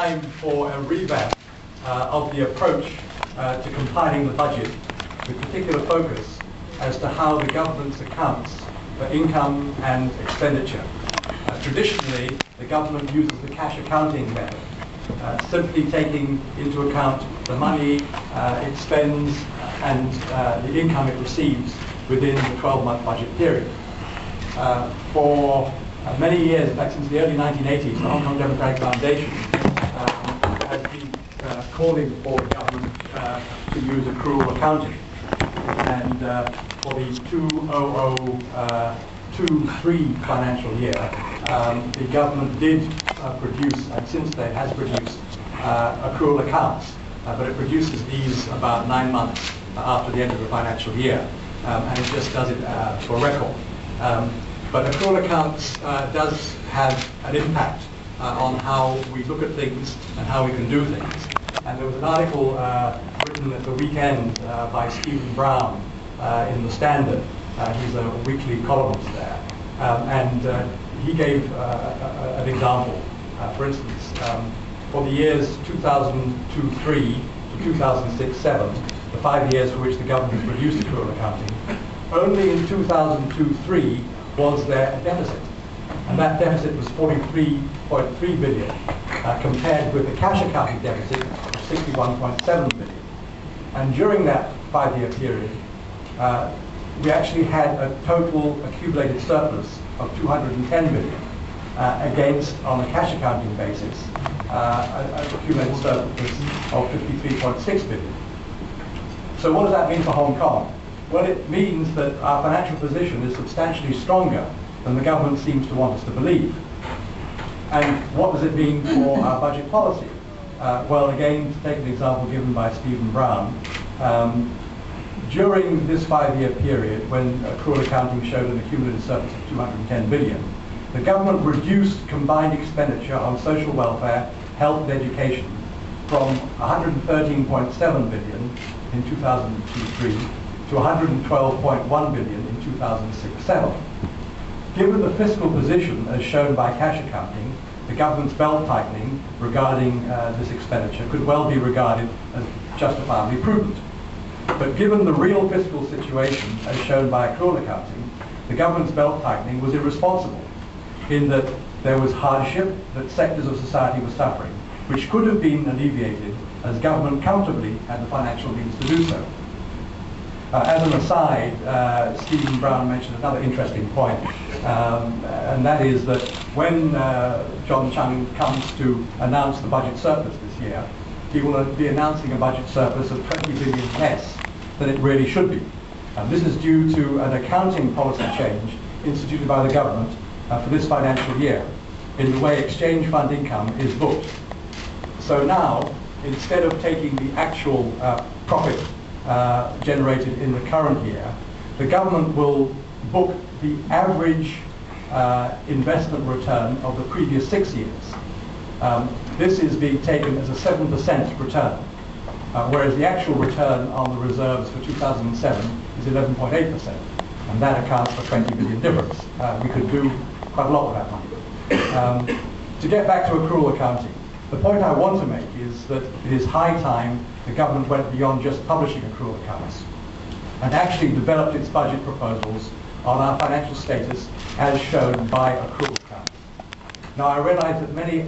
Time for a revamp of the approach to compiling the budget, with particular focus as to how the government accounts for income and expenditure. Traditionally, the government uses the cash accounting method, simply taking into account the money it spends and the income it receives within the 12-month budget period. For many years, in fact since the early 1980s, the Hong Kong Democratic Foundation has been calling for the government to use accrual accounting. And for the 2023 financial year, the government did produce, and since then has produced, accrual accounts. But it produces these about 9 months after the end of the financial year, and it just does it for record. But accrual accounts does have an impact on how we look at things and how we can do things. And there was an article written at the weekend by Stephen Brown in the Standard. He's a weekly columnist there. And he gave an example. For instance, for the years 2002-3 to 2006-7, the 5 years for which the government produced accrual accounting, only in 2002-3 was there a deficit. And that deficit was 43.3 billion, compared with the cash accounting deficit of 61.7 billion. And during that 5-year period, we actually had a total accumulated surplus of 210 billion, against, on a cash accounting basis, an accumulated surplus of 53.6 billion. So what does that mean for Hong Kong? Well, it means that our financial position is substantially stronger than the government seems to want us to believe. And what does it mean for our budget policy? Well, again, to take an example given by Stephen Brown, during this 5-year period, when accrual accounting showed an accumulated surplus of 210 billion, the government reduced combined expenditure on social welfare, health and education from 113.7 billion in 2002-3 to 112.1 billion in 2006-7. Given the fiscal position as shown by cash accounting, the government's belt tightening regarding this expenditure could well be regarded as justifiably prudent. But given the real fiscal situation as shown by accrual accounting, the government's belt tightening was irresponsible, in that there was hardship that sectors of society were suffering, which could have been alleviated as government comfortably had the financial means to do so. As an aside, Stephen Brown mentioned another interesting point, and that is that when John Chung comes to announce the budget surplus this year, he will be announcing a budget surplus of 20 billion less than it really should be. And this is due to an accounting policy change instituted by the government for this financial year in the way exchange fund income is booked. So now, instead of taking the actual profit generated in the current year, the government will book the average investment return of the previous 6 years. This is being taken as a 7% return, whereas the actual return on the reserves for 2007 is 11.8%, and that accounts for 20 billion difference. We could do quite a lot with that money. To get back to accrual accounting, the point I want to make is that it is high time the government went beyond just publishing accrual accounts and actually developed its budget proposals on our financial status as shown by accrual accounts. Now, I realize that many